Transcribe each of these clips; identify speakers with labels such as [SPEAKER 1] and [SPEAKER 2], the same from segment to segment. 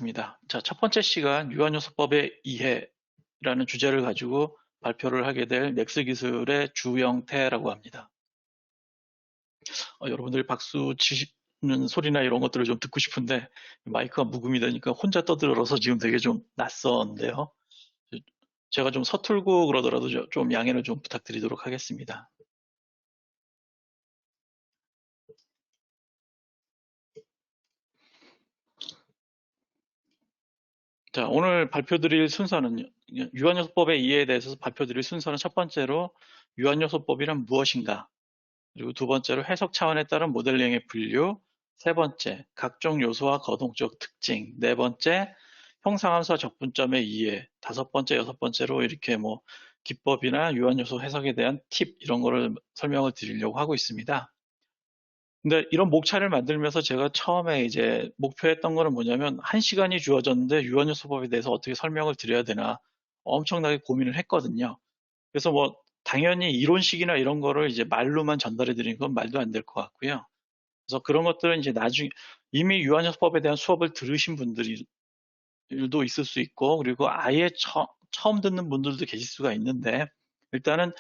[SPEAKER 1] 입니다. 자, 첫 번째 시간 유한요소법의 이해라는 주제를 가지고 발표를 하게 될 넥스 기술의 주영태라고 합니다. 여러분들이 박수 치시는 소리나 이런 것들을 좀 듣고 싶은데 마이크가 묵음이 되니까 혼자 떠들어서 지금 되게 좀 낯선데요. 제가 좀 서툴고 그러더라도 좀 양해를 좀 부탁드리도록 하겠습니다. 자, 오늘 발표드릴 순서는 유한요소법의 이해에 대해서 발표드릴 순서는 첫 번째로 유한요소법이란 무엇인가, 그리고 두 번째로 해석 차원에 따른 모델링의 분류, 세 번째 각종 요소와 거동적 특징, 네 번째 형상함수와 적분점의 이해, 다섯 번째, 여섯 번째로 이렇게 뭐 기법이나 유한요소 해석에 대한 팁 이런 거를 설명을 드리려고 하고 있습니다. 근데 이런 목차를 만들면서 제가 처음에 이제 목표했던 거는 뭐냐면, 한 시간이 주어졌는데 유한요소법에 대해서 어떻게 설명을 드려야 되나 엄청나게 고민을 했거든요. 그래서 뭐 당연히 이론식이나 이런 거를 이제 말로만 전달해 드리는 건 말도 안 될 것 같고요. 그래서 그런 것들은 이제 나중에 이미 유한요소법에 대한 수업을 들으신 분들도 있을 수 있고, 그리고 아예 처음 듣는 분들도 계실 수가 있는데, 일단은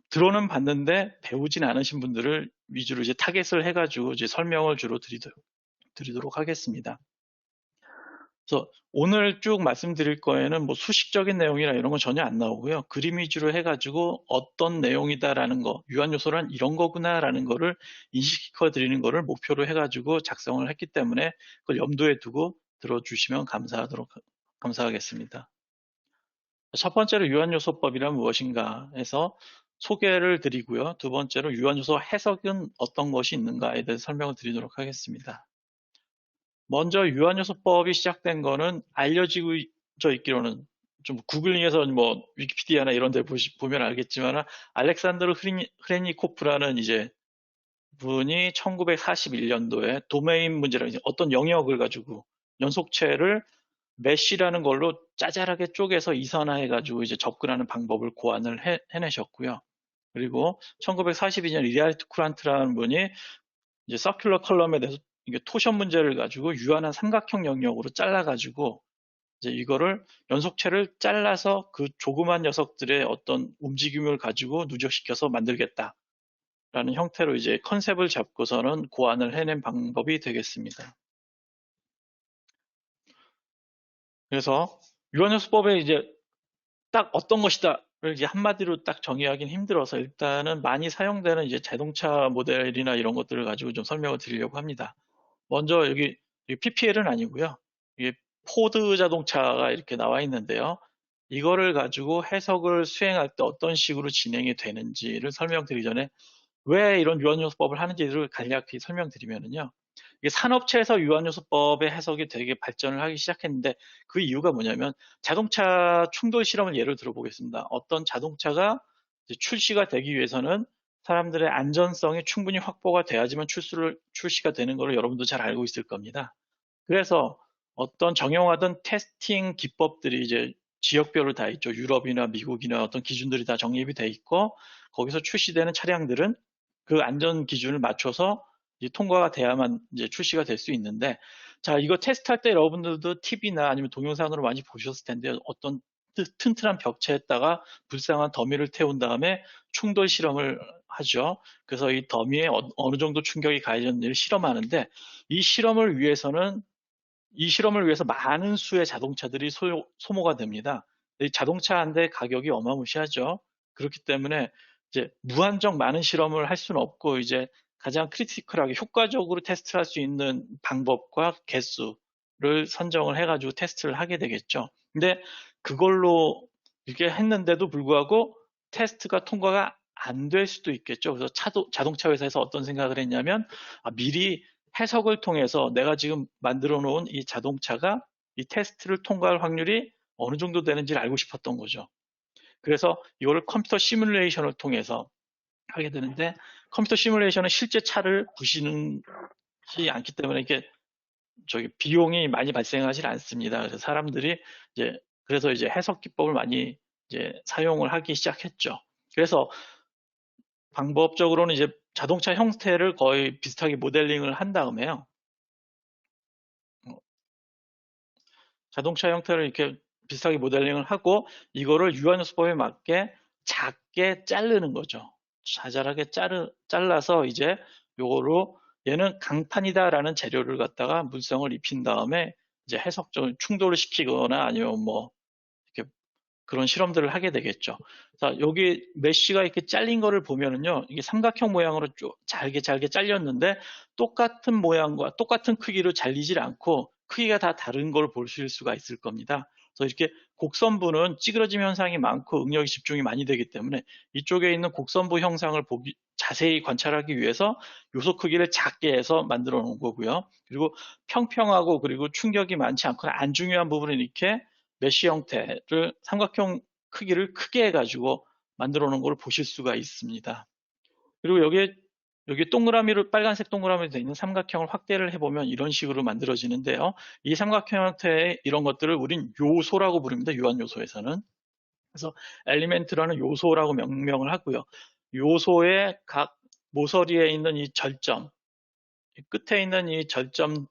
[SPEAKER 1] 들어는 봤는데 배우진 않으신 분들을 위주로 이제 타겟을 해가지고 이제 설명을 주로 드리도록 하겠습니다. 그래서 오늘 쭉 말씀드릴 거에는 뭐 수식적인 내용이나 이런 건 전혀 안 나오고요. 그림 위주로 해가지고 어떤 내용이다라는 거, 유한요소란 이런 거구나라는 거를 인식시켜 드리는 거를 목표로 해가지고 작성을 했기 때문에 그걸 염두에 두고 들어주시면 감사하겠습니다. 첫 번째로 유한요소법이란 무엇인가 해서 소개를 드리고요. 두 번째로 유한요소 해석은 어떤 것이 있는가에 대해서 설명을 드리도록 하겠습니다. 먼저 유한요소법이 시작된 거는 알려지고 있기로는, 좀 구글링에서 뭐 위키피디아나 이런 데 보면 알겠지만, 알렉산드르 흐레니코프라는 이제 분이 1941년도에 도메인 문제라는 이제 어떤 영역을 가지고 연속체를 메쉬라는 걸로 짜잘하게 쪼개서 이산화해가지고 이제 접근하는 방법을 고안을 해내셨고요. 그리고 1942년 리알트 쿠란트라는 분이 이제 서큘러 컬럼에 대해서 이게 토션 문제를 가지고 유한한 삼각형 영역으로 잘라가지고 이제 이거를 연속체를 잘라서 그 조그만 녀석들의 어떤 움직임을 가지고 누적시켜서 만들겠다라는 형태로 이제 컨셉을 잡고서는 고안을 해낸 방법이 되겠습니다. 그래서 유한요소법에 이제 딱 어떤 것이다를 이제 한마디로 딱 정의하기는 힘들어서 일단은 많이 사용되는 이제 자동차 모델이나 이런 것들을 가지고 좀 설명을 드리려고 합니다. 먼저 여기 PPL은 아니고요. 이게 포드 자동차가 이렇게 나와 있는데요. 이거를 가지고 해석을 수행할 때 어떤 식으로 진행이 되는지를 설명드리기 전에 왜 이런 유한요소법을 하는지를 간략히 설명드리면요. 이게 산업체에서 유한요소법의 해석이 되게 발전을 하기 시작했는데, 그 이유가 뭐냐면 자동차 충돌 실험을 예를 들어보겠습니다. 어떤 자동차가 출시가 되기 위해서는 사람들의 안전성이 충분히 확보가 돼야지만 출시가 되는 것을 여러분도 잘 알고 있을 겁니다. 그래서 어떤 정형화된 테스팅 기법들이 이제 지역별로 다 있죠. 유럽이나 미국이나 어떤 기준들이 다 정립이 돼 있고, 거기서 출시되는 차량들은 그 안전 기준을 맞춰서 이제 통과가 돼야만 이제 출시가 될 수 있는데, 자, 이거 테스트할 때 여러분들도 TV나 아니면 동영상으로 많이 보셨을 텐데, 어떤 튼튼한 벽체에다가 불쌍한 더미를 태운 다음에 충돌 실험을 하죠. 그래서 이 더미에 어느 정도 충격이 가해졌는지를 실험하는데, 이 실험을 위해서는 이 실험을 위해서 많은 수의 자동차들이 소모가 됩니다. 이 자동차 한 대 가격이 어마무시하죠. 그렇기 때문에 이제 무한정 많은 실험을 할 수는 없고, 이제 가장 크리티컬하게 효과적으로 테스트를 할 수 있는 방법과 개수를 선정을 해가지고 테스트를 하게 되겠죠. 근데 그걸로 이렇게 했는데도 불구하고 테스트가 통과가 안 될 수도 있겠죠. 그래서 자동차 회사에서 어떤 생각을 했냐면, 미리 해석을 통해서 내가 지금 만들어 놓은 이 자동차가 이 테스트를 통과할 확률이 어느 정도 되는지를 알고 싶었던 거죠. 그래서 이거를 컴퓨터 시뮬레이션을 통해서 하게 되는데, 컴퓨터 시뮬레이션은 실제 차를 부시지 않기 때문에 이게 비용이 많이 발생하지 않습니다. 그래서 사람들이 그래서 이제 해석 기법을 많이 이제 사용을 하기 시작했죠. 그래서 방법적으로는 이제 자동차 형태를 거의 비슷하게 모델링을 한 다음에요. 자동차 형태를 이렇게 비슷하게 모델링을 하고 이거를 유한요소법에 맞게 작게 자르는 거죠. 자잘하게 잘라서 이제 요거로 얘는 강판이다라는 재료를 갖다가 물성을 입힌 다음에 이제 해석적으로 충돌을 시키거나 아니면 뭐 이렇게 그런 실험들을 하게 되겠죠. 자, 여기 메쉬가 이렇게 잘린 거를 보면은요, 이게 삼각형 모양으로 쭉 잘게 잘렸는데 똑같은 모양과 똑같은 크기로 잘리질 않고 크기가 다 다른 걸 보실 수가 있을 겁니다. 그래서 이렇게 곡선부는 찌그러짐 현상이 많고 응력이 집중이 많이 되기 때문에 이쪽에 있는 곡선부 형상을 자세히 관찰하기 위해서 요소 크기를 작게 해서 만들어 놓은 거고요. 그리고 평평하고 그리고 충격이 많지 않거나 안 중요한 부분은 이렇게 메쉬 형태를 삼각형 크기를 크게 해가지고 만들어 놓은 걸 보실 수가 있습니다. 그리고 여기 동그라미로 빨간색 동그라미로 되어 있는 삼각형을 확대를 해보면 이런 식으로 만들어지는데요. 이 삼각형 형태의 이런 것들을 우린 요소라고 부릅니다. 유한요소에서는. 그래서 엘리멘트라는 요소라고 명명을 하고요. 요소의 각 모서리에 있는 이 절점, 끝에 있는 이 절점,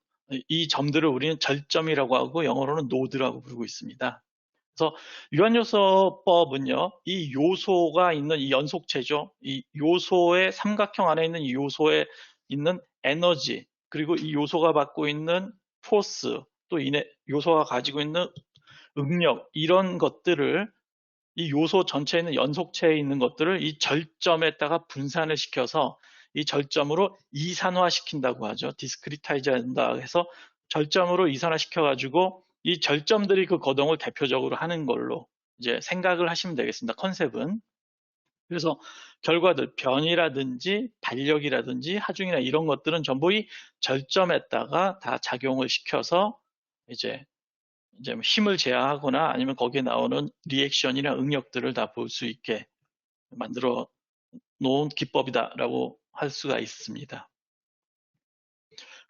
[SPEAKER 1] 이 점들을 우리는 절점이라고 하고 영어로는 노드라고 부르고 있습니다. 그래서 유한요소법은요, 이 요소가 있는 이 연속체죠. 이 요소의 삼각형 안에 있는 이 요소에 있는 에너지, 그리고 이 요소가 받고 있는 포스, 또 요소가 가지고 있는 응력, 이런 것들을 이 요소 전체에 있는 연속체에 있는 것들을 이 절점에다가 분산을 시켜서 이 절점으로 이산화시킨다고 하죠. 디스크리타이즈 한다 해서 절점으로 이산화시켜가지고 이 절점들이 그 거동을 대표적으로 하는 걸로 이제 생각을 하시면 되겠습니다. 컨셉은. 그래서 결과들, 변이라든지 반력이라든지 하중이나 이런 것들은 전부 이 절점에다가 다 작용을 시켜서 이제 힘을 제어하거나 아니면 거기에 나오는 리액션이나 응력들을 다 볼 수 있게 만들어 놓은 기법이다라고 할 수가 있습니다.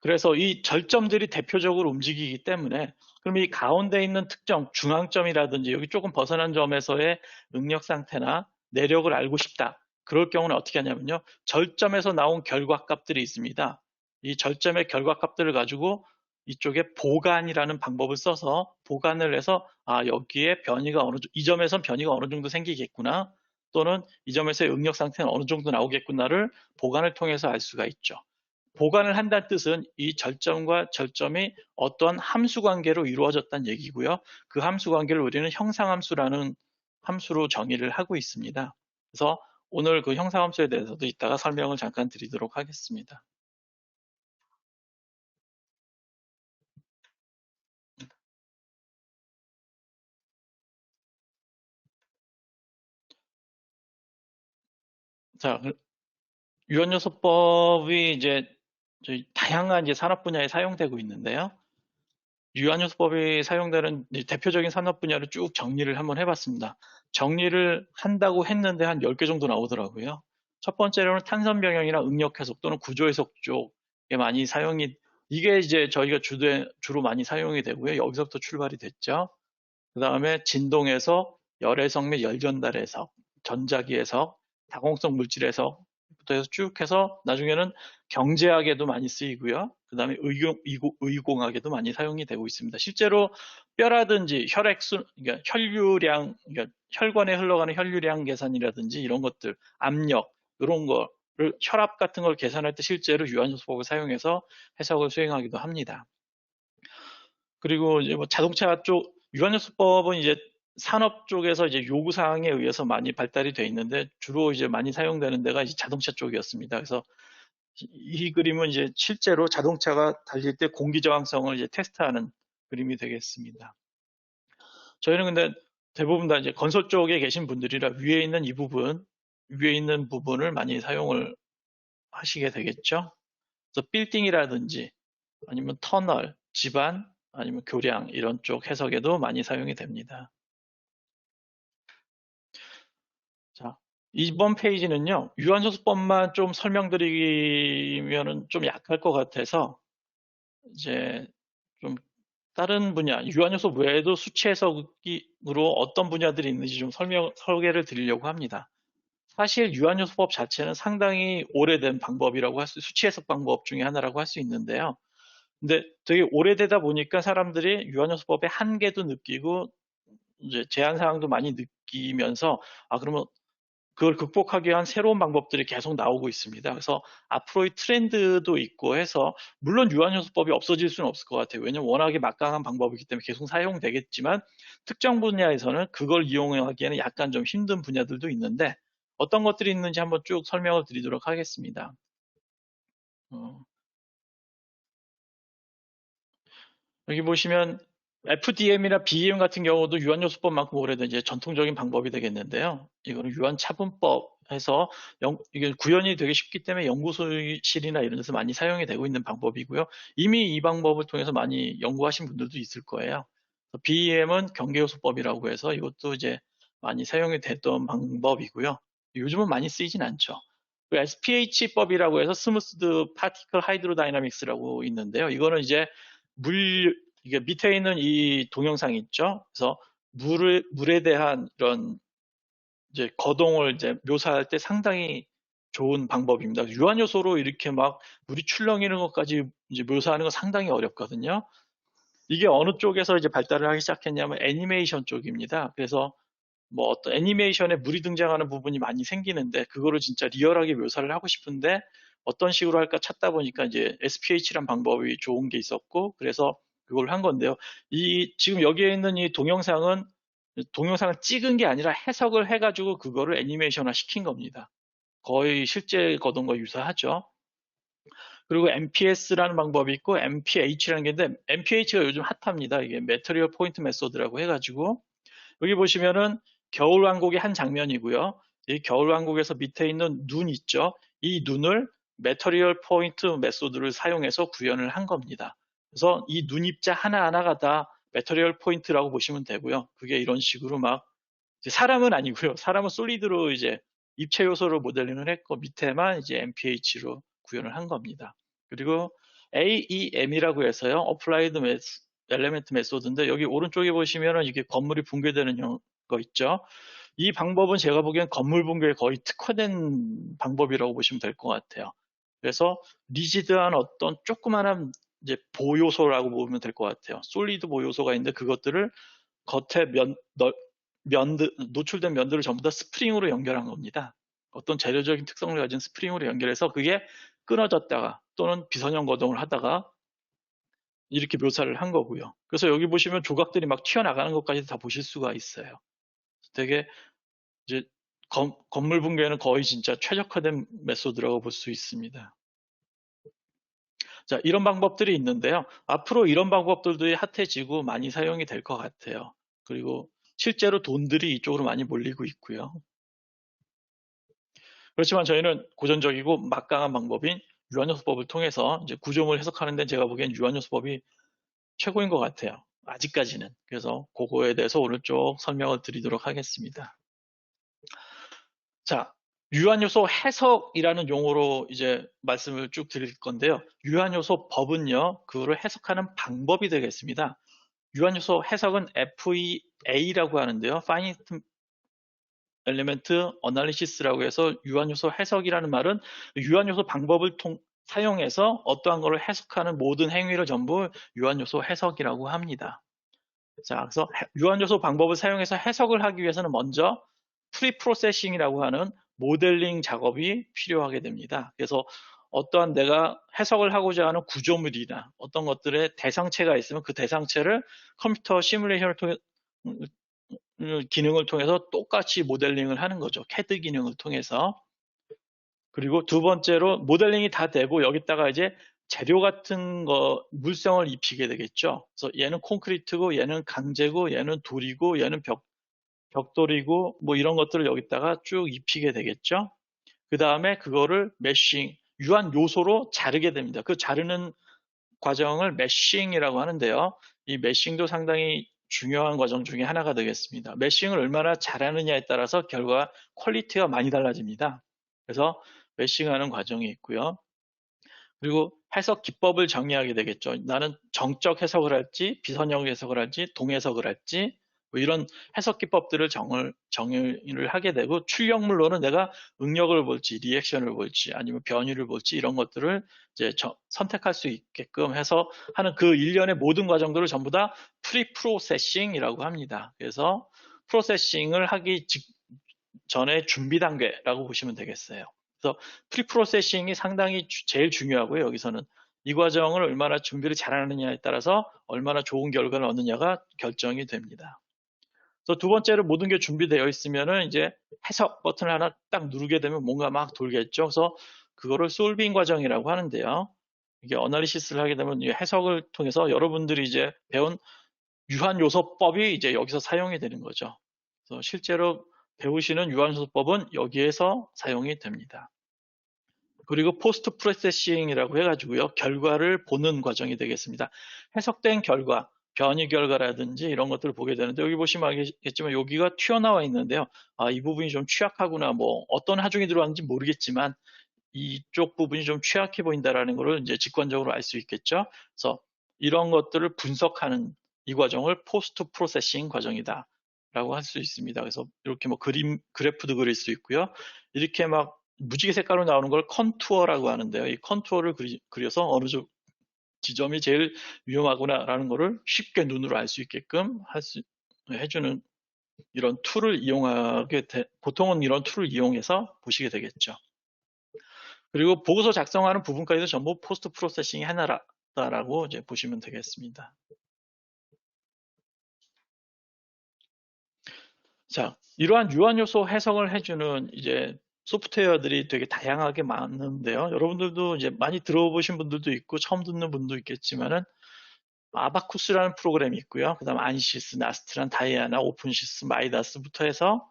[SPEAKER 1] 그래서 이 절점들이 대표적으로 움직이기 때문에 그럼 이 가운데 있는 특정 중앙점이라든지 여기 조금 벗어난 점에서의 응력 상태나 내력을 알고 싶다. 그럴 경우는 어떻게 하냐면요. 절점에서 나온 결과값들이 있습니다. 이 절점의 결과값들을 가지고 이쪽에 보간이라는 방법을 써서 보간을 해서 여기에 변이가 이 점에선 변이가 어느 정도 생기겠구나. 또는 이 점에서의 응력 상태는 어느 정도 나오겠구나를 보간을 통해서 알 수가 있죠. 보관을 한다는 뜻은 이 절점과 절점이 어떠한 함수 관계로 이루어졌다는 얘기고요. 그 함수 관계를 우리는 형상함수라는 함수로 정의를 하고 있습니다. 그래서 오늘 그 형상함수에 대해서도 이따가 설명을 잠깐 드리도록 하겠습니다. 자, 유한요소법이 이제 다양한 이제 산업 분야에 사용되고 있는데요. 유한요소법이 사용되는 대표적인 산업 분야를 쭉 정리를 한번 해봤습니다. 정리를 한다고 했는데 한 10개 정도 나오더라고요. 첫 번째로는 탄선병형이나 응력해석 또는 구조해석 쪽에 많이 이게 이제 저희가 주로 많이 사용이 되고요. 여기서부터 출발이 됐죠. 그 다음에 진동해석, 열해석 및 열전달 해석, 전자기 해석, 다공성 물질 해석부터 해서 쭉 해서 나중에는 경제학에도 많이 쓰이고요. 그 다음에 의공학에도 많이 사용이 되고 있습니다. 실제로 뼈라든지 그러니까 혈류량, 그러니까 혈관에 흘러가는 혈류량 계산이라든지 이런 것들, 압력, 이런 거를 혈압 같은 걸 계산할 때 실제로 유한요소법을 사용해서 해석을 수행하기도 합니다. 그리고 이제 뭐 자동차 쪽 유한요소법은 이제 산업 쪽에서 이제 요구사항에 의해서 많이 발달이 돼 있는데 주로 이제 많이 사용되는 데가 이제 자동차 쪽이었습니다. 그래서 이 그림은 이제 실제로 자동차가 달릴 때 공기 저항성을 이제 테스트하는 그림이 되겠습니다. 저희는 근데 대부분 다 이제 건설 쪽에 계신 분들이라 위에 있는 부분을 많이 사용을 하시게 되겠죠. 그래서 빌딩이라든지 아니면 터널, 집안, 아니면 교량 이런 쪽 해석에도 많이 사용이 됩니다. 자, 이번 페이지는요. 유한요소법만 좀 설명드리면은 좀 약할 것 같아서 이제 좀 다른 분야, 유한요소 외에도 수치 해석으로 어떤 분야들이 있는지 좀 소개를 드리려고 합니다. 사실 유한요소법 자체는 상당히 오래된 방법이라고 수치 해석 방법 중에 하나라고 할 수 있는데요. 근데 되게 오래되다 보니까 사람들이 유한요소법의 한계도 느끼고 이제 제한 사항도 많이 느끼면서 그러면 그걸 극복하기 위한 새로운 방법들이 계속 나오고 있습니다. 그래서 앞으로의 트렌드도 있고 해서 물론 유한요소법이 없어질 수는 없을 것 같아요. 왜냐면 워낙에 막강한 방법이기 때문에 계속 사용되겠지만 특정 분야에서는 그걸 이용하기에는 약간 좀 힘든 분야들도 있는데 어떤 것들이 있는지 한번 쭉 설명을 드리도록 하겠습니다. 여기 보시면 FDM이나 BEM 같은 경우도 유한요소법만큼 오래된 이제 전통적인 방법이 되겠는데요. 이거는 유한차분법 해서 이게 구현이 되게 쉽기 때문에 연구소실이나 이런 데서 많이 사용이 되고 있는 방법이고요. 이미 이 방법을 통해서 많이 연구하신 분들도 있을 거예요. BEM은 경계요소법이라고 해서 이것도 이제 많이 사용이 됐던 방법이고요. 요즘은 많이 쓰이진 않죠. SPH법이라고 해서 스무스드 파티클 하이드로다이나믹스라고 있는데요. 이거는 이제 이게 밑에 있는 이 동영상이 있죠. 그래서 물에 대한 이런 이제 거동을 이제 묘사할 때 상당히 좋은 방법입니다. 유한 요소로 이렇게 막 물이 출렁이는 것까지 이제 묘사하는 건 상당히 어렵거든요. 이게 어느 쪽에서 이제 발달을 하기 시작했냐면 애니메이션 쪽입니다. 그래서 뭐 어떤 애니메이션에 물이 등장하는 부분이 많이 생기는데 그거를 진짜 리얼하게 묘사를 하고 싶은데 어떤 식으로 할까 찾다 보니까 이제 SPH란 방법이 좋은 게 있었고 그래서 그걸 한 건데요. 지금 여기에 있는 이 동영상을 찍은 게 아니라 해석을 해가지고 그거를 애니메이션화 시킨 겁니다. 거의 실제 거동과 유사하죠. 그리고 MPS라는 방법이 있고 MPH라는 게 있는데 MPH가 요즘 핫합니다. 이게 Material Point Method라고 해가지고 여기 보시면은 겨울왕국의 한 장면이고요. 이 겨울왕국에서 밑에 있는 눈 있죠. 이 눈을 매터리얼 포인트 메소드를 사용해서 구현을 한 겁니다. 그래서 이 눈 입자 하나하나가 다 매터리얼 포인트라고 보시면 되고요. 그게 이런 식으로 막 사람은 아니고요. 사람은 솔리드로 이제 입체 요소로 모델링을 했고 밑에만 이제 MPH로 구현을 한 겁니다. 그리고 AEM이라고 해서요. Applied Element Method인데 여기 오른쪽에 보시면은 이게 건물이 붕괴되는 거 있죠. 이 방법은 제가 보기엔 건물 붕괴에 거의 특화된 방법이라고 보시면 될 것 같아요. 그래서 리지드한 어떤 조그마한 이제 보요소라고 보면 될 것 같아요. 솔리드 보요소가 있는데 그것들을 겉에 노출된 면들을 전부 다 스프링으로 연결한 겁니다. 어떤 재료적인 특성을 가진 스프링으로 연결해서 그게 끊어졌다가 또는 비선형 거동을 하다가 이렇게 묘사를 한 거고요. 그래서 여기 보시면 조각들이 막 튀어나가는 것까지 다 보실 수가 있어요. 되게 이제 건물 붕괴는 거의 진짜 최적화된 메소드라고 볼 수 있습니다. 자, 이런 방법들이 있는데요. 앞으로 이런 방법들도 핫해지고 많이 사용이 될 것 같아요. 그리고 실제로 돈들이 이쪽으로 많이 몰리고 있고요. 그렇지만 저희는 고전적이고 막강한 방법인 유한요소법을 통해서 이제 구조물 해석하는 데 제가 보기엔 유한요소법이 최고인 것 같아요. 아직까지는. 그래서 그거에 대해서 오늘 쭉 설명을 드리도록 하겠습니다. 자, 유한요소 해석이라는 용어로 이제 말씀을 쭉 드릴 건데요. 유한요소 법은요, 그거를 해석하는 방법이 되겠습니다. 유한요소 해석은 FEA라고 하는데요. Finite Element Analysis라고 해서 유한요소 해석이라는 말은 유한요소 방법을 사용해서 어떠한 것을 해석하는 모든 행위를 전부 유한요소 해석이라고 합니다. 자, 그래서 유한요소 방법을 사용해서 해석을 하기 위해서는 먼저 프리프로세싱이라고 하는 모델링 작업이 필요하게 됩니다. 그래서 어떠한 내가 해석을 하고자 하는 구조물이나 어떤 것들의 대상체가 있으면 그 대상체를 컴퓨터 시뮬레이션을 통해 기능을 통해서 똑같이 모델링을 하는 거죠. CAD 기능을 통해서. 그리고 두 번째로 모델링이 다 되고 여기다가 이제 재료 같은 거 물성을 입히게 되겠죠. 그래서 얘는 콘크리트고 얘는 강재고 얘는 돌이고 얘는 벽돌이고 뭐 이런 것들을 여기다가 쭉 입히게 되겠죠. 그 다음에 그거를 메싱, 유한 요소로 자르게 됩니다. 그 자르는 과정을 메싱이라고 하는데요. 이 메싱도 상당히 중요한 과정 중에 하나가 되겠습니다. 메싱을 얼마나 잘하느냐에 따라서 결과 퀄리티가 많이 달라집니다. 그래서 메싱하는 과정이 있고요. 그리고 해석 기법을 정의하게 되겠죠. 나는 정적 해석을 할지, 비선형 해석을 할지, 동해석을 할지, 뭐 이런 해석 기법들을 정의를 하게 되고, 출력물로는 내가 응력을 볼지, 리액션을 볼지, 아니면 변이를 볼지, 이런 것들을 이제 선택할 수 있게끔 해서 하는 그 일련의 모든 과정들을 전부 다 프리프로세싱이라고 합니다. 그래서 프로세싱을 하기 전에 준비 단계라고 보시면 되겠어요. 그래서 프리프로세싱이 상당히 제일 중요하고요. 여기서는 이 과정을 얼마나 준비를 잘하느냐에 따라서 얼마나 좋은 결과를 얻느냐가 결정이 됩니다. 그래서 두 번째로 모든 게 준비되어 있으면은 이제 해석 버튼을 하나 딱 누르게 되면 뭔가 막 돌겠죠. 그래서 그거를 솔빙 과정이라고 하는데요. 이게 어널리시스를 하게 되면 해석을 통해서 여러분들이 이제 배운 유한요소법이 이제 여기서 사용이 되는 거죠. 그래서 실제로 배우시는 유한요소법은 여기에서 사용이 됩니다. 그리고 포스트 프로세싱이라고 해가지고요, 결과를 보는 과정이 되겠습니다. 해석된 결과, 변이 결과라든지 이런 것들을 보게 되는데, 여기 보시면 알겠지만 여기가 튀어나와 있는데요. 아, 이 부분이 좀 취약하구나. 뭐 어떤 하중이 들어왔는지 모르겠지만 이쪽 부분이 좀 취약해 보인다라는 것을 이제 직관적으로 알 수 있겠죠. 그래서 이런 것들을 분석하는 이 과정을 포스트 프로세싱 과정이다 라고 할 수 있습니다. 그래서 이렇게 뭐 그래프도 그릴 수 있고요. 이렇게 막 무지개 색깔로 나오는 걸 컨투어라고 하는데요. 이 컨투어를 그려서 어느 지점이 제일 위험하구나라는 것을 쉽게 눈으로 알 수 있게끔 해주는 이런 툴을 보통은 이런 툴을 이용해서 보시게 되겠죠. 그리고 보고서 작성하는 부분까지도 전부 포스트 프로세싱이 하나라고 이제 보시면 되겠습니다. 자, 이러한 유한 요소 해석을 해주는 이제 소프트웨어들이 되게 다양하게 많은데요. 여러분들도 이제 많이 들어보신 분들도 있고 처음 듣는 분도 있겠지만은 아바쿠스라는 프로그램이 있고요. 그다음 안시스, 나스트란, 다이아나, 오픈시스, 마이다스부터 해서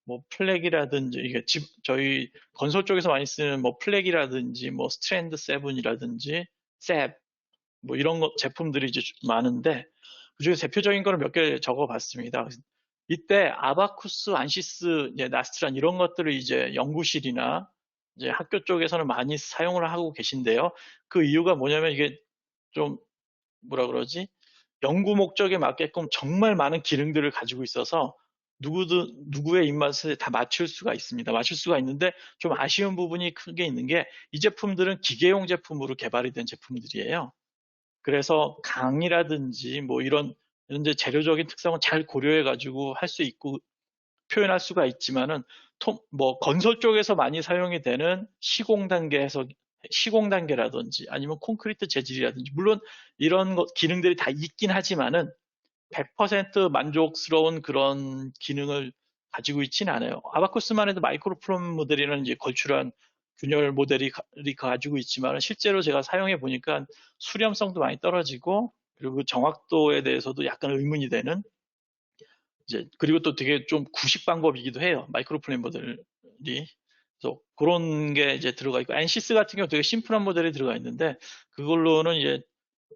[SPEAKER 1] 뭐 플렉이라든지 이게 저희 건설 쪽에서 많이 쓰는 뭐 플렉이라든지 뭐 스트랜드 세븐이라든지 셉 뭐 이런 제품들이 이제 많은데, 그중에 대표적인 거를 몇 개 적어봤습니다. 이때 아바쿠스, 안시스, 나스트란 이런 것들을 이제 연구실이나 이제 학교 쪽에서는 많이 사용을 하고 계신데요. 그 이유가 뭐냐면 이게 좀 뭐라 그러지? 연구 목적에 맞게끔 정말 많은 기능들을 가지고 있어서 누구의 입맛에 다 맞출 수가 있습니다. 맞출 수가 있는데 좀 아쉬운 부분이 크게 있는 게, 이 제품들은 기계용 제품으로 개발이 된 제품들이에요. 그래서 강이라든지 뭐 이런 이제 재료적인 특성은 잘 고려해 가지고 할 수 있고 표현할 수가 있지만은 뭐 건설 쪽에서 많이 사용이 되는 시공 단계라든지 아니면 콘크리트 재질이라든지, 물론 이런 기능들이 다 있긴 하지만은 100% 만족스러운 그런 기능을 가지고 있지는 않아요. 아바쿠스만 해도 마이크로프롬 모델이라는 이제 걸출한 균열 모델이 가지고 있지만, 실제로 제가 사용해 보니까 수렴성도 많이 떨어지고, 그리고 정확도에 대해서도 약간 의문이 되는, 이제 그리고 또 되게 좀 구식 방법이기도 해요. 마이크로프롬 모델이. 그래서 그런 게 이제 들어가 있고, 엔시스 같은 경우 되게 심플한 모델이 들어가 있는데, 그걸로는 이제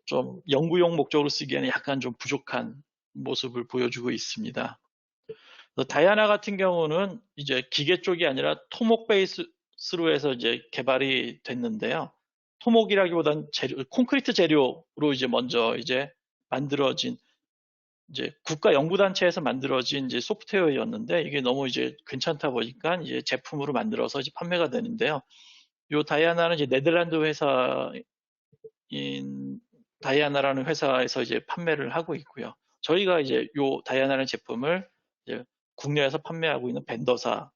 [SPEAKER 1] 좀 연구용 목적으로 쓰기에는 약간 좀 부족한 모습을 보여주고 있습니다. 다이아나 같은 경우는 이제 기계 쪽이 아니라 토목 베이스로 해서 이제 개발이 됐는데요. 토목이라기보다는 콘크리트 재료로 이제 먼저 이제 만들어진, 이제 국가 연구단체에서 만들어진 이제 소프트웨어였는데, 이게 너무 이제 괜찮다 보니까 이제 제품으로 만들어서 이제 판매가 되는데요. 요 다이아나는 이제 네덜란드 회사인 다이아나라는 회사에서 이제 판매를 하고 있고요. 저희가 이제 요 다이아나라는 제품을 이제 국내에서 판매하고 있는 벤더사가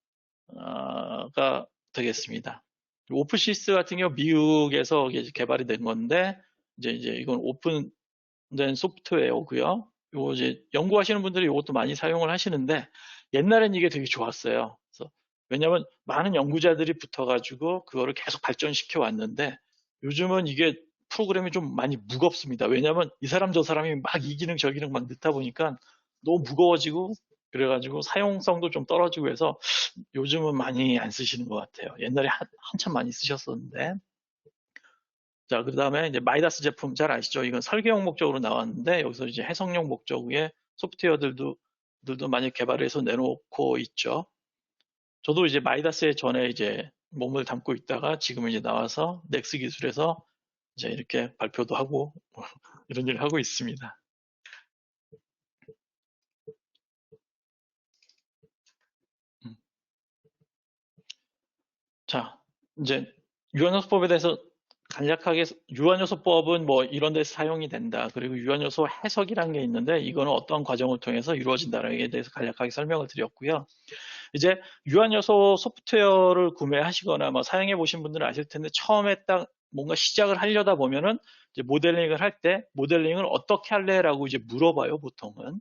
[SPEAKER 1] 되겠습니다. 오픈시스 같은 경우 미국에서 개발이 된 건데, 이제 이건 오픈된 소프트웨어고요. 요 이제 연구하시는 분들이 이것도 많이 사용을 하시는데, 옛날엔 이게 되게 좋았어요. 그래서 왜냐하면 많은 연구자들이 붙어가지고 그거를 계속 발전시켜 왔는데, 요즘은 이게 프로그램이 좀 많이 무겁습니다. 왜냐하면 이 사람 저 사람이 막 이 기능 저 기능 막 넣다 보니까 너무 무거워지고, 그래가지고 사용성도 좀 떨어지고 해서 요즘은 많이 안 쓰시는 것 같아요. 옛날에 한참 많이 쓰셨었는데. 자, 그 다음에 이제 마이다스 제품 잘 아시죠? 이건 설계용 목적으로 나왔는데, 여기서 이제 해석용 목적의 소프트웨어들도 많이 개발해서 내놓고 있죠. 저도 이제 마이다스에 전에 이제 몸을 담고 있다가 지금 이제 나와서 넥스 기술에서 이제 이렇게 발표도 하고 이런 일을 하고 있습니다. 이제 유한요소법에 대해서 간략하게 유한요소법은 뭐 이런 데서 사용이 된다. 그리고 유한요소 해석이라는 게 있는데 이거는 어떠한 과정을 통해서 이루어진다는 게 대해서 간략하게 설명을 드렸고요. 이제 유한요소 소프트웨어를 구매하시거나 뭐 사용해 보신 분들은 아실 텐데 처음에 딱 뭔가 시작을 하려다 보면은 이제 모델링을 할 때 모델링을 어떻게 할래라고 이제 물어봐요, 보통은.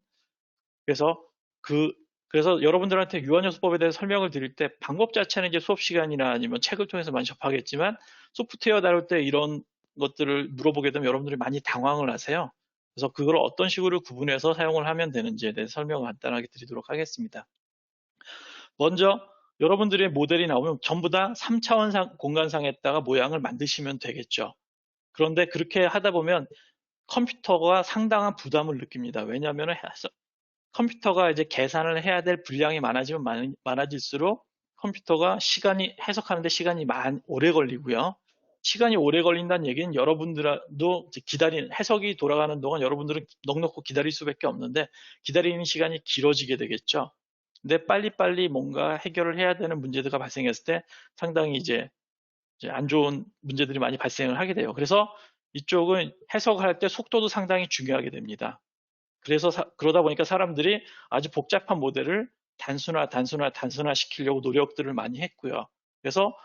[SPEAKER 1] 그래서 그 그래서 여러분들한테 유한요소법에 대해서 설명을 드릴 때 방법 자체는 이제 수업 시간이나 아니면 책을 통해서 많이 접하겠지만 소프트웨어 다룰 때 이런 것들을 물어보게 되면 여러분들이 많이 당황을 하세요. 그래서 그걸 어떤 식으로 구분해서 사용을 하면 되는지에 대해서 설명을 간단하게 드리도록 하겠습니다. 먼저 여러분들의 모델이 나오면 전부 다 3차원 공간상에다가 모양을 만드시면 되겠죠. 그런데 그렇게 하다 보면 컴퓨터가 상당한 부담을 느낍니다. 왜냐하면 컴퓨터가 이제 계산을 해야 될 분량이 많아지면 많아질수록 컴퓨터가 해석하는데 시간이 오래 걸리고요. 시간이 오래 걸린다는 얘기는 여러분들도 해석이 돌아가는 동안 여러분들은 넋놓고 기다릴 수밖에 없는데 기다리는 시간이 길어지게 되겠죠. 근데 빨리빨리 뭔가 해결을 해야 되는 문제가 발생했을 때 상당히 이제 안 좋은 문제들이 많이 발생을 하게 돼요. 그래서 이쪽은 해석할 때 속도도 상당히 중요하게 됩니다. 그래서 그러다 보니까 사람들이 아주 복잡한 모델을 단순화 시키려고 노력들을 많이 했고요. 그래서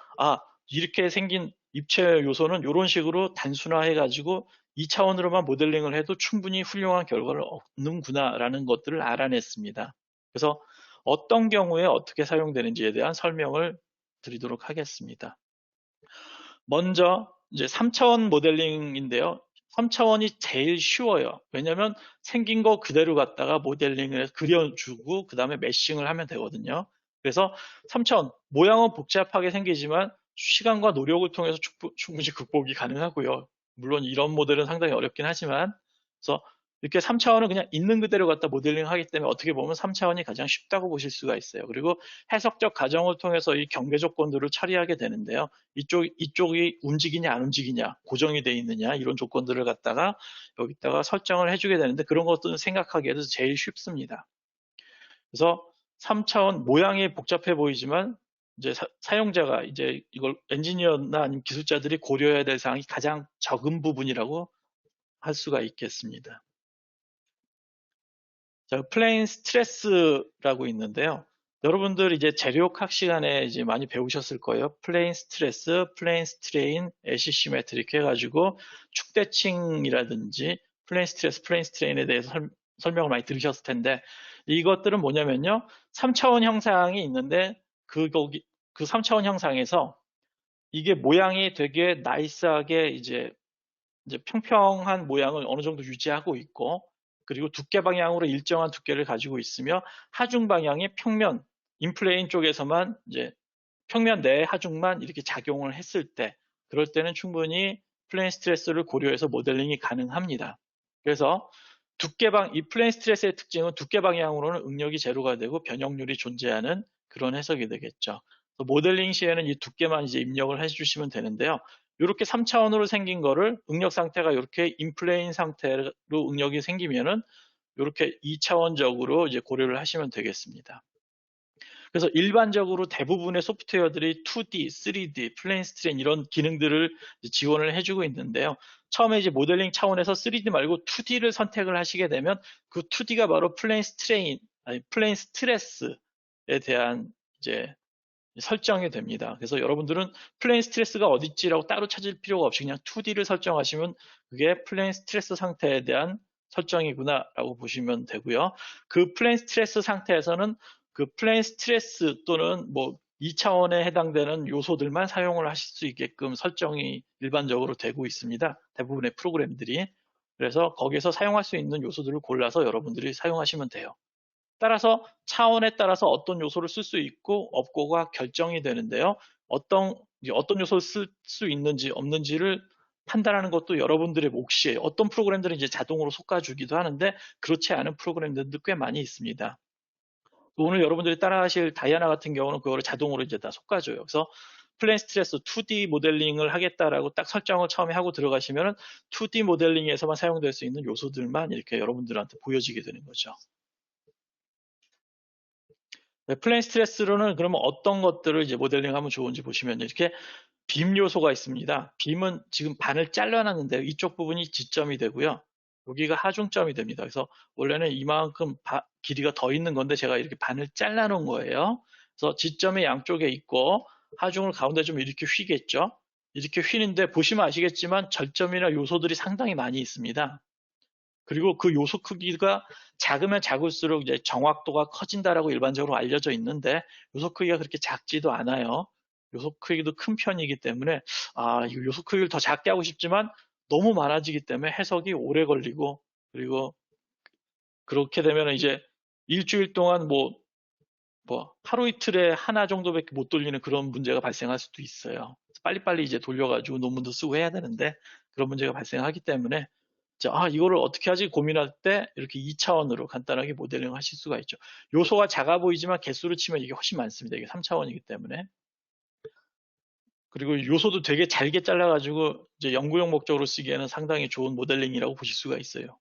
[SPEAKER 1] 이렇게 생긴 입체 요소는 이런 식으로 단순화해가지고 2차원으로만 모델링을 해도 충분히 훌륭한 결과를 얻는구나라는 것들을 알아냈습니다. 그래서 어떤 경우에 어떻게 사용되는지에 대한 설명을 드리도록 하겠습니다. 먼저 이제 3차원 모델링인데요. 3차원이 제일 쉬워요. 왜냐하면 생긴 거 그대로 갖다가 모델링을 그려주고 그 다음에 메싱을 하면 되거든요. 그래서 3차원 모양은 복잡하게 생기지만 시간과 노력을 통해서 충분히 극복이 가능하고요. 물론 이런 모델은 상당히 어렵긴 하지만 그래서 이렇게 3차원은 그냥 있는 그대로 갖다 모델링 하기 때문에 어떻게 보면 3차원이 가장 쉽다고 보실 수가 있어요. 그리고 해석적 과정을 통해서 이 경계 조건들을 처리하게 되는데요. 이쪽이 움직이냐 안 움직이냐 고정이 돼 있느냐 이런 조건들을 갖다가 여기다가 설정을 해주게 되는데 그런 것들은 생각하기에도 제일 쉽습니다. 그래서 3차원 모양이 복잡해 보이지만 이제 사용자가 이제 이걸 엔지니어나 아니면 기술자들이 고려해야 될 사항이 가장 적은 부분이라고 할 수가 있겠습니다. 자, 플레인 스트레스라고 있는데요. 여러분들 이제 재료학 시간에 이제 많이 배우셨을 거예요. 플레인 스트레스, 플레인 스트레인, 애시시메트릭 해가지고 축대칭이라든지 플레인 스트레스, 플레인 스트레인에 대해서 설명을 많이 들으셨을 텐데 이것들은 뭐냐면요. 3차원 형상이 있는데 그 3차원 형상에서 이게 모양이 되게 나이스하게 이제 평평한 모양을 어느 정도 유지하고 있고 그리고 두께 방향으로 일정한 두께를 가지고 있으며 하중 방향이 평면, 인플레인 쪽에서만 이제 평면 내 하중만 이렇게 작용을 했을 때 그럴 때는 충분히 플레인 스트레스를 고려해서 모델링이 가능합니다. 그래서 이 플레인 스트레스의 특징은 두께 방향으로는 응력이 제로가 되고 변형률이 존재하는 그런 해석이 되겠죠. 모델링 시에는 이 두께만 이제 입력을 해주시면 되는데요. 이렇게 3차원으로 생긴 거를 응력 상태가 이렇게 인플레인 상태로 응력이 생기면은 이렇게 2차원적으로 이제 고려를 하시면 되겠습니다. 그래서 일반적으로 대부분의 소프트웨어들이 2D, 3D, 플레인 스트레인 이런 기능들을 지원을 해주고 있는데요. 처음에 이제 모델링 차원에서 3D 말고 2D를 선택을 하시게 되면 그 2D가 바로 플레인 스트레스에 대한 이제 설정이 됩니다. 그래서 여러분들은 플레인 스트레스가 어디 있지라고 따로 찾을 필요가 없이 그냥 2D를 설정하시면 그게 플레인 스트레스 상태에 대한 설정이구나라고 보시면 되고요. 그 플레인 스트레스 상태에서는 그 플레인 스트레스 또는 뭐 2차원에 해당되는 요소들만 사용을 하실 수 있게끔 설정이 일반적으로 되고 있습니다. 대부분의 프로그램들이. 그래서 거기에서 사용할 수 있는 요소들을 골라서 여러분들이 사용하시면 돼요. 따라서 차원에 따라서 어떤 요소를 쓸 수 있고 없고가 결정이 되는데요. 어떤 요소를 쓸 수 있는지 없는지를 판단하는 것도 여러분들의 몫이에요. 어떤 프로그램들은 이제 자동으로 솎아주기도 하는데 그렇지 않은 프로그램들도 꽤 많이 있습니다. 오늘 여러분들이 따라하실 다이아나 같은 경우는 그거를 자동으로 이제 다 솎아줘요. 그래서 플레인 스트레스 2D 모델링을 하겠다라고 딱 설정을 처음에 하고 들어가시면은 2D 모델링에서만 사용될 수 있는 요소들만 이렇게 여러분들한테 보여지게 되는 거죠. 플레인 스트레스로는 그러면 어떤 것들을 이제 모델링하면 좋은지 보시면 이렇게 빔 요소가 있습니다. 빔은 지금 반을 잘라놨는데 이쪽 부분이 지점이 되고요. 여기가 하중점이 됩니다. 그래서 원래는 이만큼 길이가 더 있는 건데 제가 이렇게 반을 잘라놓은 거예요. 그래서 지점이 양쪽에 있고 하중을 가운데 좀 이렇게 휘겠죠. 이렇게 휘는데 보시면 아시겠지만 절점이나 요소들이 상당히 많이 있습니다. 그리고 그 요소 크기가 작으면 작을수록 이제 정확도가 커진다라고 일반적으로 알려져 있는데 요소 크기가 그렇게 작지도 않아요. 요소 크기도 큰 편이기 때문에 이 요소 크기를 더 작게 하고 싶지만 너무 많아지기 때문에 해석이 오래 걸리고 그리고 그렇게 되면 이제 일주일 동안 뭐 하루 이틀에 하나 정도밖에 못 돌리는 그런 문제가 발생할 수도 있어요. 빨리빨리 이제 돌려가지고 논문도 쓰고 해야 되는데 그런 문제가 발생하기 때문에 이거를 어떻게 하지 고민할 때 이렇게 2차원으로 간단하게 모델링 하실 수가 있죠. 요소가 작아 보이지만 개수를 치면 이게 훨씬 많습니다. 이게 3차원이기 때문에. 그리고 요소도 되게 잘게 잘라가지고 이제 연구용 목적으로 쓰기에는 상당히 좋은 모델링이라고 보실 수가 있어요.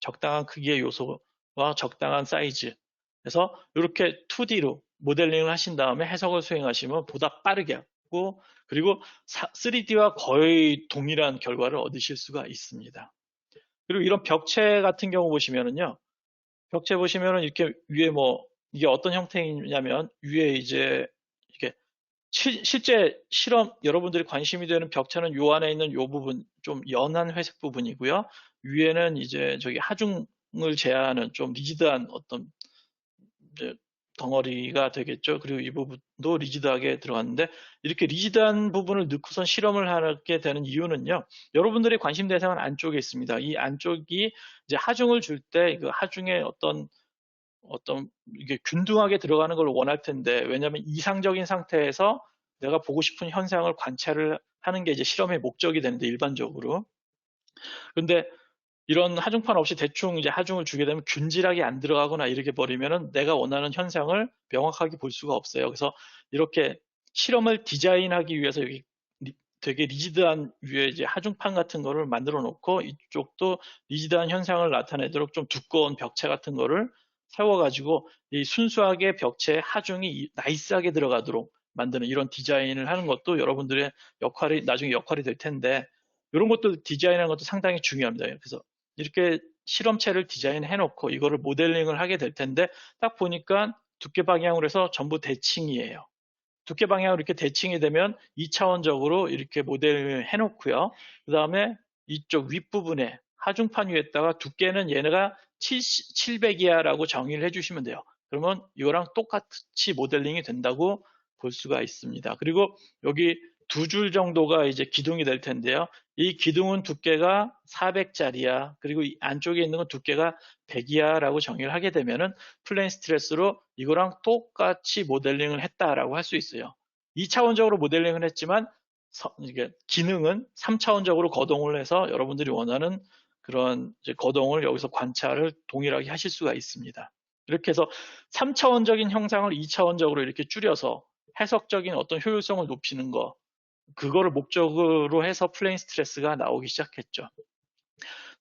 [SPEAKER 1] 적당한 크기의 요소와 적당한 사이즈. 그래서 이렇게 2D로 모델링을 하신 다음에 해석을 수행하시면 보다 빠르게 하고 그리고 3D와 거의 동일한 결과를 얻으실 수가 있습니다. 그리고 이런 벽체 같은 경우 보시면은요. 벽체 보시면은 이렇게 위에 이게 어떤 형태이냐면 위에 이제 이렇게 실제 실험 여러분들이 관심이 되는 벽체는 요 안에 있는 요 부분 좀 연한 회색 부분이고요. 위에는 이제 저기 하중을 제한하는 좀 리지드한 어떤 이제 덩어리가 되겠죠. 그리고 이 부분도 리지드하게 들어갔는데 이렇게 리지드한 부분을 넣고선 실험을 하게 되는 이유는요. 여러분들의 관심 대상은 안쪽에 있습니다. 이 안쪽이 이제 하중을 줄 때 그 하중의 어떤 이게 균등하게 들어가는 걸 원할 텐데 왜냐하면 이상적인 상태에서 내가 보고 싶은 현상을 관찰을 하는 게 이제 실험의 목적이 되는데 일반적으로. 근데 이런 하중판 없이 대충 이제 하중을 주게 되면 균질하게 안 들어가거나 이렇게 버리면은 내가 원하는 현상을 명확하게 볼 수가 없어요. 그래서 이렇게 실험을 디자인하기 위해서 여기 되게 리지드한 위에 이제 하중판 같은 거를 만들어 놓고 이쪽도 리지드한 현상을 나타내도록 좀 두꺼운 벽체 같은 거를 세워가지고 이 순수하게 벽체에 하중이 나이스하게 들어가도록 만드는 이런 디자인을 하는 것도 여러분들의 나중에 역할이 될 텐데 이런 것도 디자인하는 것도 상당히 중요합니다. 그래서 이렇게 실험체를 디자인해 놓고 이거를 모델링을 하게 될 텐데 딱 보니까 두께 방향으로 해서 전부 대칭이에요. 두께 방향으로 이렇게 대칭이 되면 2차원적으로 이렇게 모델을 해 놓고요. 그 다음에 이쪽 윗부분에 하중판 위에다가 두께는 얘네가 700이야라고 정의를 해주시면 돼요. 그러면 이거랑 똑같이 모델링이 된다고 볼 수가 있습니다. 그리고 여기 2줄 정도가 이제 기둥이 될 텐데요. 이 기둥은 두께가 400짜리야. 그리고 이 안쪽에 있는 건 두께가 100이야라고 정의를 하게 되면은 플레인 스트레스로 이거랑 똑같이 모델링을 했다라고 할 수 있어요. 2차원적으로 모델링을 했지만 이게 기능은 3차원적으로 거동을 해서 여러분들이 원하는 그런 이제 거동을 여기서 관찰을 동일하게 하실 수가 있습니다. 이렇게 해서 3차원적인 형상을 2차원적으로 이렇게 줄여서 해석적인 어떤 효율성을 높이는 거 그거를 목적으로 해서 플레인 스트레스가 나오기 시작했죠.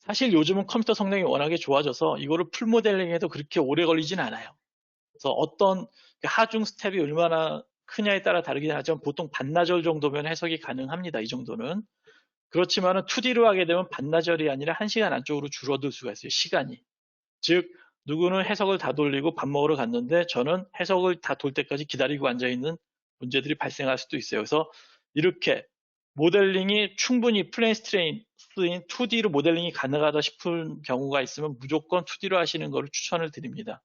[SPEAKER 1] 사실 요즘은 컴퓨터 성능이 워낙에 좋아져서 이거를 풀 모델링해도 그렇게 오래 걸리진 않아요. 그래서 어떤 하중 스텝이 얼마나 크냐에 따라 다르긴 하지만 보통 반나절 정도면 해석이 가능합니다. 이 정도는. 그렇지만 2D로 하게 되면 반나절이 아니라 1시간 안쪽으로 줄어들 수가 있어요. 시간이. 즉 누구는 해석을 다 돌리고 밥 먹으러 갔는데 저는 해석을 다 돌 때까지 기다리고 앉아있는 문제들이 발생할 수도 있어요. 그래서 이렇게 모델링이 충분히 플레인 스트레스인 2D로 모델링이 가능하다 싶은 경우가 있으면 무조건 2D로 하시는 것을 추천을 드립니다.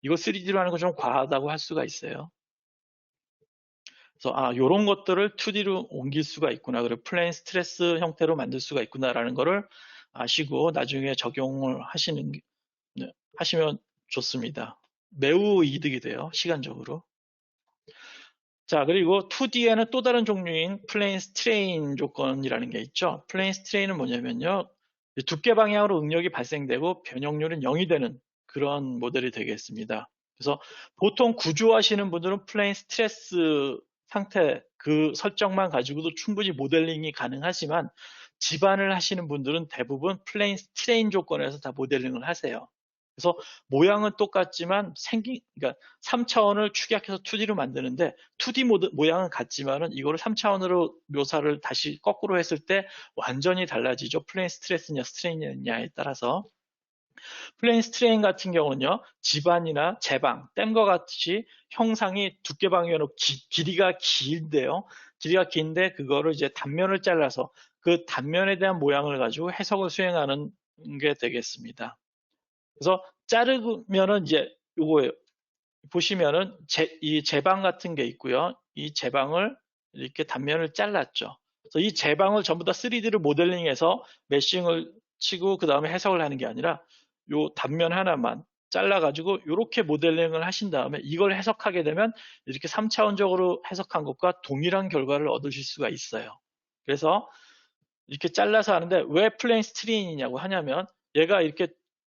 [SPEAKER 1] 이거 3D로 하는 건 좀 과하다고 할 수가 있어요. 그래서 이런 것들을 2D로 옮길 수가 있구나. 그리고 플레인 스트레스 형태로 만들 수가 있구나라는 거를 아시고 나중에 적용을 하시면 좋습니다. 매우 이득이 돼요. 시간적으로. 자, 그리고 2D에는 또 다른 종류인 플레인 스트레인 조건이라는 게 있죠. 플레인 스트레인은 뭐냐면요. 두께 방향으로 응력이 발생되고 변형률은 0이 되는 그런 모델이 되겠습니다. 그래서 보통 구조하시는 분들은 플레인 스트레스 상태 그 설정만 가지고도 충분히 모델링이 가능하지만 집안을 하시는 분들은 대부분 플레인 스트레인 조건에서 다 모델링을 하세요. 그래서 모양은 똑같지만 그러니까 3차원을 축약해서 2D로 만드는데 2D 모양은 같지만은 이거를 3차원으로 묘사를 다시 거꾸로 했을 때 완전히 달라지죠. 플레인 스트레스냐 스트레인이냐에 따라서. 플레인 스트레인 같은 경우는요, 집안이나 제방, 댐과 같이 형상이 두께방이면 길이가 긴데요. 길이가 긴데 그거를 이제 단면을 잘라서 그 단면에 대한 모양을 가지고 해석을 수행하는 게 되겠습니다. 그래서 자르면은 이제 요거예요. 보시면은 이 제방 같은 게 있고요. 이 제방을 이렇게 단면을 잘랐죠. 그래서 이 제방을 전부 다 3D로 모델링해서 메싱을 치고 그 다음에 해석을 하는 게 아니라 요 단면 하나만 잘라가지고 이렇게 모델링을 하신 다음에 이걸 해석하게 되면 이렇게 3차원적으로 해석한 것과 동일한 결과를 얻으실 수가 있어요. 그래서 이렇게 잘라서 하는데 왜 플레인 스트레인이냐고 하냐면 얘가 이렇게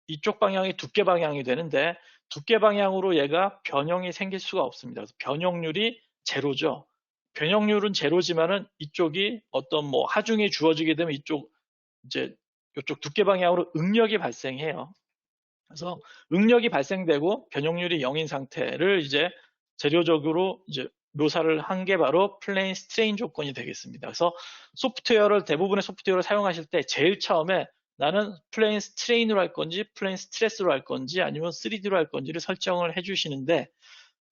[SPEAKER 1] 이쪽 방향이 두께 방향이 되는데 두께 방향으로 얘가 변형이 생길 수가 없습니다. 그래서 변형률이 제로죠. 변형률은 제로지만은 이쪽이 어떤 뭐 하중이 주어지게 되면 이쪽 두께 방향으로 응력이 발생해요. 그래서 응력이 발생되고 변형률이 0인 상태를 이제 재료적으로 이제 묘사를 한 게 바로 플레인 스트레인 조건이 되겠습니다. 그래서 대부분의 소프트웨어를 사용하실 때 제일 처음에 나는 플레인 스트레인으로 할 건지 플레인 스트레스로 할 건지 아니면 3D로 할 건지를 설정을 해주시는데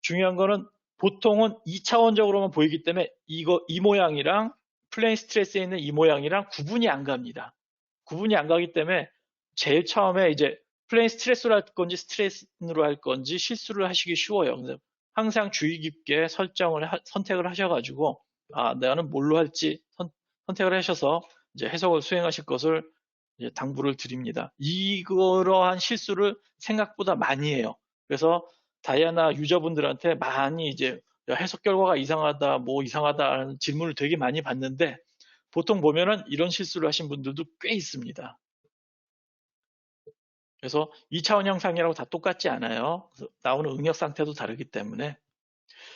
[SPEAKER 1] 중요한 거는 보통은 2차원적으로만 보이기 때문에 이 모양이랑 플레인 스트레스에 있는 이 모양이랑 구분이 안 갑니다. 구분이 안 가기 때문에 제일 처음에 이제 플레인 스트레스로 할 건지 스트레스로 할 건지 실수를 하시기 쉬워요. 그래서 항상 주의 깊게 선택을 하셔가지고 나는 뭘로 할지 선택을 하셔서 이제 해석을 수행하실 것을 이제 당부를 드립니다. 이러한 실수를 생각보다 많이 해요. 그래서 다이아나 유저분들한테 많이 이제 해석 결과가 이상하다, 뭐 이상하다라는 질문을 되게 많이 받는데 보통 보면은 이런 실수를 하신 분들도 꽤 있습니다. 그래서 2차원 형상이라고 다 똑같지 않아요. 나오는 응력 상태도 다르기 때문에.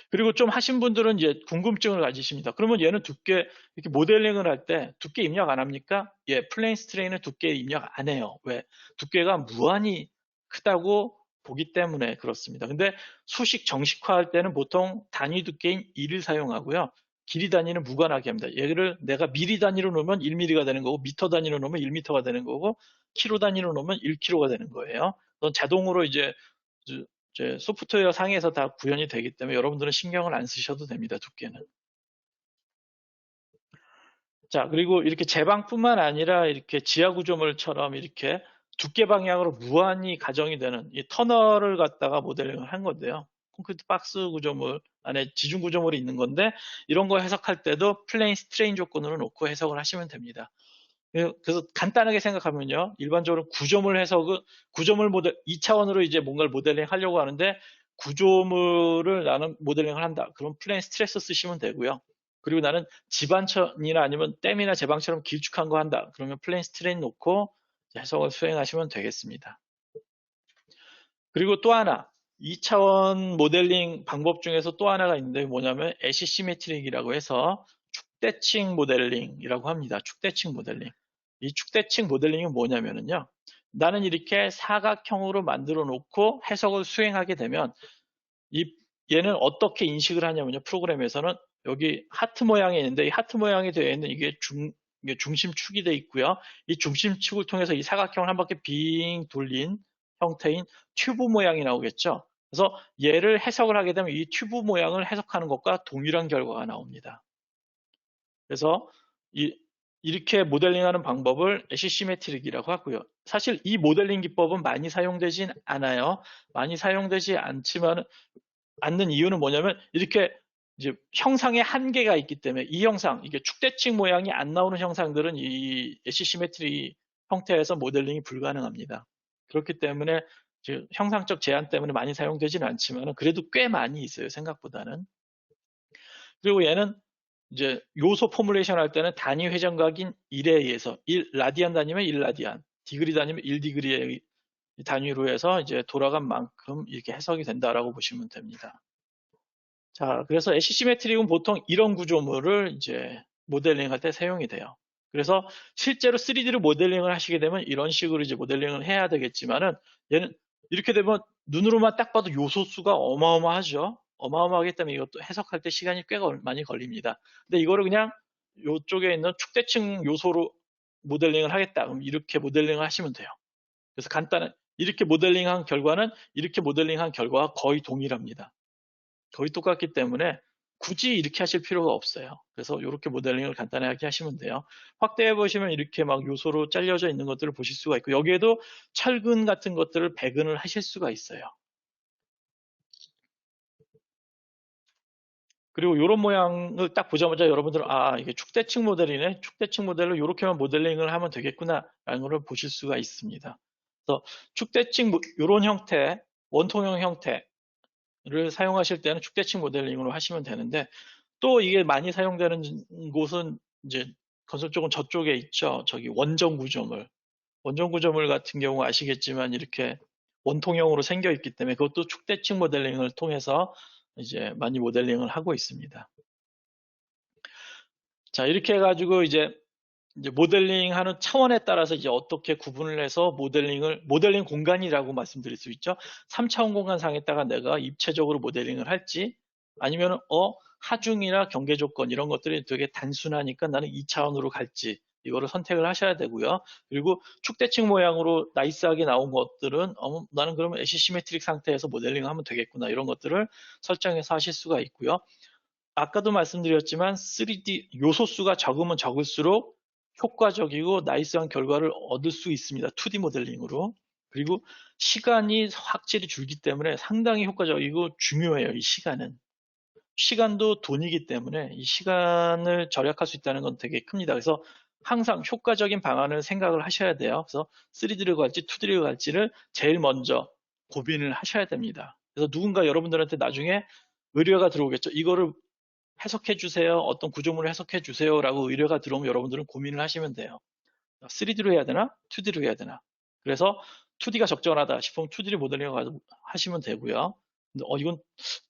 [SPEAKER 1] 그리고 좀 하신 분들은 이제 궁금증을 가지십니다. 그러면 얘는 두께, 이렇게 모델링을 할 때 두께 입력 안 합니까? 예, 플레인 스트레인은 두께 입력 안 해요. 왜? 두께가 무한히 크다고 보기 때문에 그렇습니다. 근데 수식 정식화할 때는 보통 단위 두께인 1을 사용하고요. 길이 단위는 무관하게 합니다. 얘를 내가 미리 단위로 놓으면 1mm가 되는 거고, 미터 단위로 놓으면 1m가 되는 거고, 키로 단위로 놓으면 1kg가 되는 거예요. 그건 자동으로 이제 소프트웨어 상에서 다 구현이 되기 때문에 여러분들은 신경을 안 쓰셔도 됩니다. 두께는. 자, 그리고 이렇게 제방뿐만 아니라 이렇게 지하 구조물처럼 이렇게 두께 방향으로 무한히 가정이 되는 이 터널을 갖다가 모델링을 한 건데요. 콘크리트 박스 구조물 안에 지중 구조물이 있는 건데 이런 거 해석할 때도 플레인 스트레인 조건으로 놓고 해석을 하시면 됩니다. 그래서 간단하게 생각하면요. 일반적으로 구조물 모델, 2차원으로 이제 뭔가를 모델링 하려고 하는데 구조물을 나는 모델링을 한다. 그럼 플레인 스트레스 쓰시면 되고요. 그리고 나는 집안천이나 아니면 댐이나 제방처럼 길쭉한 거 한다. 그러면 플레인 스트레인 놓고 해석을 수행하시면 되겠습니다. 그리고 또 하나, 2차원 모델링 방법 중에서 또 하나가 있는데 뭐냐면 애시시메트릭이라고 해서 축대칭 모델링이라고 합니다. 축대칭 모델링. 이 축대칭 모델링은 뭐냐면요. 나는 이렇게 사각형으로 만들어 놓고 해석을 수행하게 되면 얘는 어떻게 인식을 하냐면요. 프로그램에서는 여기 하트 모양이 있는데 이 하트 모양이 되어 있는 이게 중심축이 되어 있고요. 이 중심축을 통해서 이 사각형을 한 바퀴 빙 돌린 형태인 튜브 모양이 나오겠죠. 그래서 얘를 해석을 하게 되면 이 튜브 모양을 해석하는 것과 동일한 결과가 나옵니다. 그래서 이렇게 모델링하는 방법을 애시시메트릭이라고 하고요. 사실 이 모델링 기법은 많이 사용되진 않아요. 많이 사용되지 않는 이유는 뭐냐면 이렇게 이제 형상의 한계가 있기 때문에 이 형상, 이게 축대칭 모양이 안 나오는 형상들은 이 애시시메트리 형태에서 모델링이 불가능합니다. 그렇기 때문에 형상적 제한 때문에 많이 사용되지는 않지만 그래도 꽤 많이 있어요. 생각보다는. 그리고 얘는 이제 요소 포뮬레이션 할 때는 단위 회전각인 1에 의해서 1라디안 단위면 1라디안, 디그리 단위면 1디그리의 단위로 해서 이제 돌아간 만큼 이렇게 해석이 된다라고 보시면 됩니다. 자, 그래서 애시시메트릭은 보통 이런 구조물을 이제 모델링 할 때 사용이 돼요. 그래서 실제로 3D로 모델링을 하시게 되면 이런 식으로 이제 모델링을 해야 되겠지만은 얘는 이렇게 되면 눈으로만 딱 봐도 요소 수가 어마어마하죠. 어마어마하기 때문에 이것도 해석할 때 시간이 꽤 많이 걸립니다. 근데 이거를 그냥 이쪽에 있는 축대층 요소로 모델링을 하겠다. 그럼 이렇게 모델링을 하시면 돼요. 그래서 간단한 이렇게 모델링한 결과는 이렇게 모델링한 결과와 거의 동일합니다. 거의 똑같기 때문에 굳이 이렇게 하실 필요가 없어요. 그래서 이렇게 모델링을 간단하게 하시면 돼요. 확대해 보시면 이렇게 막 요소로 잘려져 있는 것들을 보실 수가 있고 여기에도 철근 같은 것들을 배근을 하실 수가 있어요. 그리고 이런 모양을 딱 보자마자 여러분들은 아 이게 축대층 모델이네. 축대층 모델로 이렇게만 모델링을 하면 되겠구나 라는 걸 보실 수가 있습니다. 그래서 축대층 이런 형태, 원통형 형태를 사용하실 때는 축대층 모델링으로 하시면 되는데 또 이게 많이 사용되는 곳은 이제 건설 쪽은 저쪽에 있죠. 저기 원정 구조물. 원정 구조물 같은 경우 아시겠지만 이렇게 원통형으로 생겨 있기 때문에 그것도 축대층 모델링을 통해서 이제 많이 모델링을 하고 있습니다. 자, 이렇게 해가지고 이제 모델링 하는 차원에 따라서 이제 어떻게 구분을 해서 모델링 공간이라고 말씀드릴 수 있죠. 3차원 공간상에다가 내가 입체적으로 모델링을 할지 아니면 하중이나 경계 조건 이런 것들이 되게 단순하니까 나는 2차원으로 갈지 이거를 선택을 하셔야 되고요. 그리고 축대층 모양으로 나이스하게 나온 것들은 나는 그러면 애시시메트릭 상태에서 모델링을 하면 되겠구나 이런 것들을 설정해서 하실 수가 있고요. 아까도 말씀드렸지만 3D 요소수가 적으면 적을수록 효과적이고 나이스한 결과를 얻을 수 있습니다. 2D 모델링으로. 그리고 시간이 확실히 줄기 때문에 상당히 효과적이고 중요해요. 이 시간은. 시간도 돈이기 때문에 이 시간을 절약할 수 있다는 건 되게 큽니다. 그래서 항상 효과적인 방안을 생각을 하셔야 돼요. 그래서 3D로 갈지 2D로 갈지를 제일 먼저 고민을 하셔야 됩니다. 그래서 누군가 여러분들한테 나중에 의뢰가 들어오겠죠. 이거를 해석해 주세요. 어떤 구조물을 해석해 주세요라고 의뢰가 들어오면 여러분들은 고민을 하시면 돼요. 3D로 해야 되나? 2D로 해야 되나? 그래서 2D가 적절하다 싶으면 2D 모델링 하시면 되고요. 근데 이건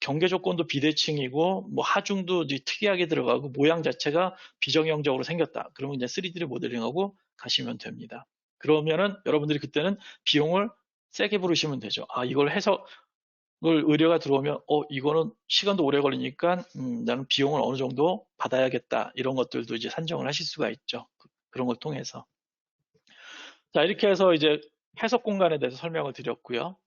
[SPEAKER 1] 경계 조건도 비대칭이고 뭐 하중도 이제 특이하게 들어가고 모양 자체가 비정형적으로 생겼다. 그러면 이제 3D를 모델링하고 가시면 됩니다. 그러면은 여러분들이 그때는 비용을 세게 부르시면 되죠. 아, 이걸 해서 걸 의뢰가 들어오면 이거는 시간도 오래 걸리니까 나는 비용을 어느 정도 받아야겠다 이런 것들도 이제 산정을 하실 수가 있죠. 그런 걸 통해서 자 이렇게 해서 이제 해석 공간에 대해서 설명을 드렸고요.